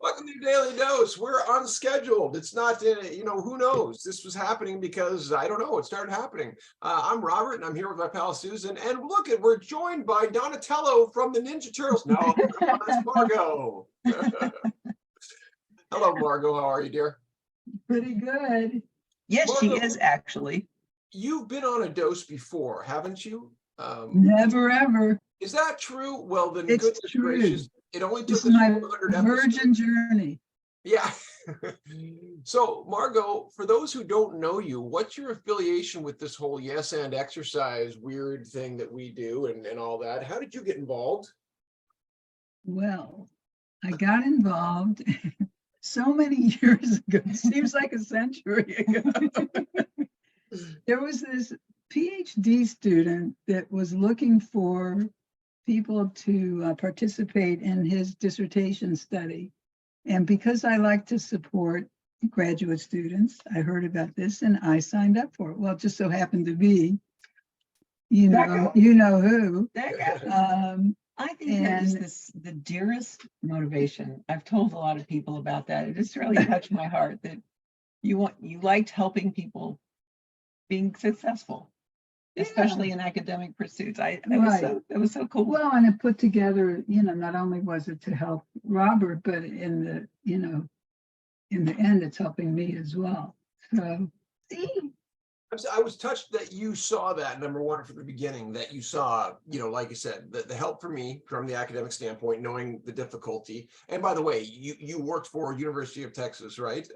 Welcome to your Daily Dose. We're unscheduled. It's not, who knows? This was happening because, I don't know, it started happening. I'm Robert, and I'm here with my pal Susan. And look, we're joined by Donatello from the Ninja Turtles. No, that's Margo. Hello, Margo. How are you, dear? Pretty good. Yes, Margo, she is actually. You've been on a dose before, haven't you? Never ever. Is that true? Well, then It's goodness true. gracious, it only took This us is my 400 episodes. virgin journey. Yeah. So, Margo, for those who don't know you, what's your affiliation with this whole yes and exercise weird thing that we do and all that? How did you get involved? Well, I got involved so many years ago. It seems like a century ago. There was this PhD student that was looking for people to participate in his dissertation study. And because I like to support graduate students, I heard about this and I signed up for it. Well, it just so happened to be, you know who. I think that is the dearest motivation. I've told a lot of people about that. It just really touched my heart that you liked helping people being successful, especially in academic pursuits. That was so cool. Well, and it put together, not only was it to help Robert, but in the end, it's helping me as well. So, see. I was touched that you saw that, number one, from the beginning, that you saw, like you said, the help for me from the academic standpoint, knowing the difficulty. And by the way, you worked for University of Texas, right?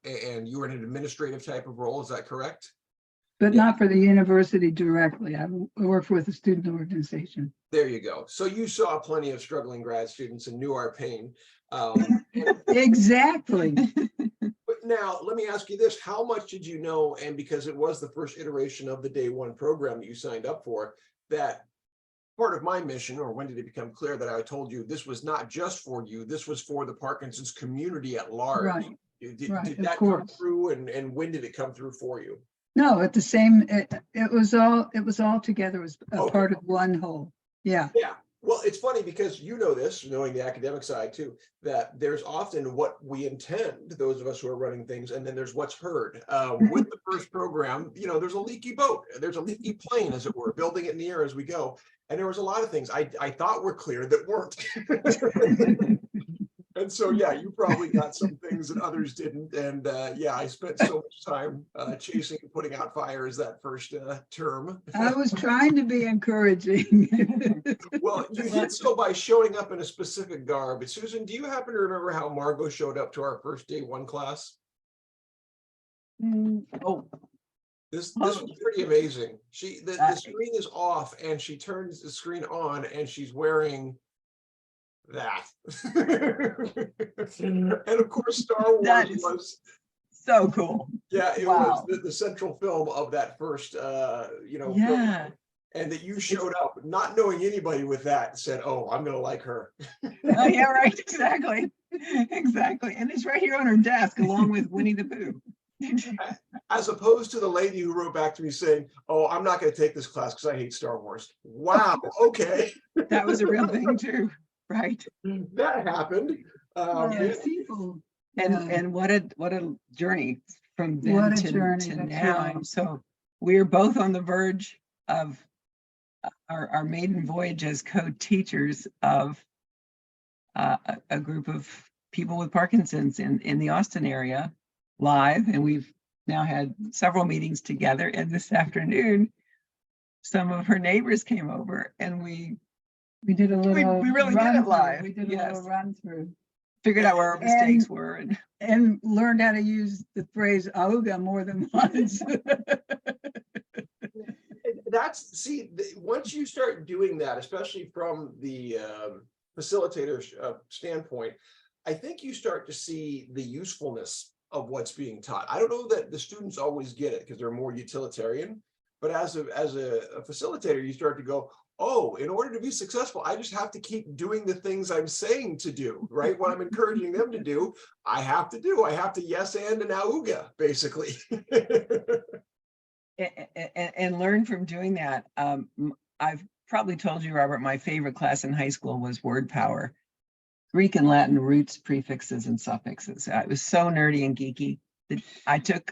And you were in an administrative type of role, is that correct? But not for the university directly. I work with a student organization. There you go. So you saw plenty of struggling grad students and knew our pain. Exactly. But now let me ask you this: how much did you know? And because it was the first iteration of the day one program that you signed up for, that part of my mission, or when did it become clear that I told you this was not just for you, this was for the Parkinson's community at large? Right. Did that come through, and when did it come through for you? No, at the same, it was all together as part of one whole. Yeah. Yeah. Well, it's funny because you know this, knowing the academic side too, that there's often what we intend, those of us who are running things, and then there's what's heard. With the first program, there's a leaky boat, there's a leaky plane, as it were, building it in the air as we go. And there was a lot of things I thought were clear that weren't. And so, yeah, you probably got some things that others didn't. And I spent so much time chasing and putting out fires that first term. I was trying to be encouraging. Well, you did so by showing up in a specific garb. Susan, do you happen to remember how Margo showed up to our first day one class? This was pretty amazing. The screen is off and she turns the screen on and she's wearing that. And of course, Star Wars was so cool. Yeah, it was the central film of that first film. And that you showed up not knowing anybody with that, said, "Oh, I'm gonna like her." Oh yeah, right, exactly. And it's right here on her desk along with Winnie the Pooh. As opposed to the lady who wrote back to me saying, "Oh, I'm not going to take this class because I hate Star Wars." Wow. Okay. That was a real thing too. Right. That happened. And what a journey from then to now. And so we're both on the verge of our maiden voyage as co-teachers of a group of people with Parkinson's in the Austin area live. And we've now had several meetings together. And this afternoon, some of her neighbors came over and we did a little. We really did it live. We did a little run through. Figured out where our mistakes were and learned how to use the phrase "auga" more than once. Once you start doing that, especially from the facilitator's standpoint, I think you start to see the usefulness of what's being taught. I don't know that the students always get it because they're more utilitarian, but as a facilitator, you start to go, oh, in order to be successful, I just have to keep doing the things I'm saying to do, right? What I'm encouraging them to do, I have to do. I have to yes and an auga, basically. and learn from doing that. I've probably told you, Robert, my favorite class in high school was word power. Greek and Latin roots, prefixes, and suffixes. I was so nerdy and geeky that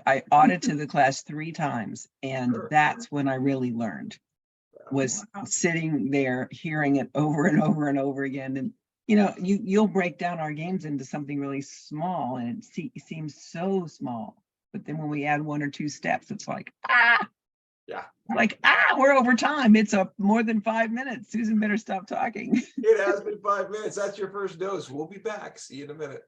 I audited the class 3 times, and Sure. that's when I really learned. Was sitting there hearing it over and over and over again. And you know, you'll break down our games into something really small, and it seems so small. But then when we add 1 or 2 steps, it's like, Yeah. like, we're over time. It's more than 5 minutes. Susan better stop talking. It has been 5 minutes. That's your first dose. We'll be back. See you in a minute.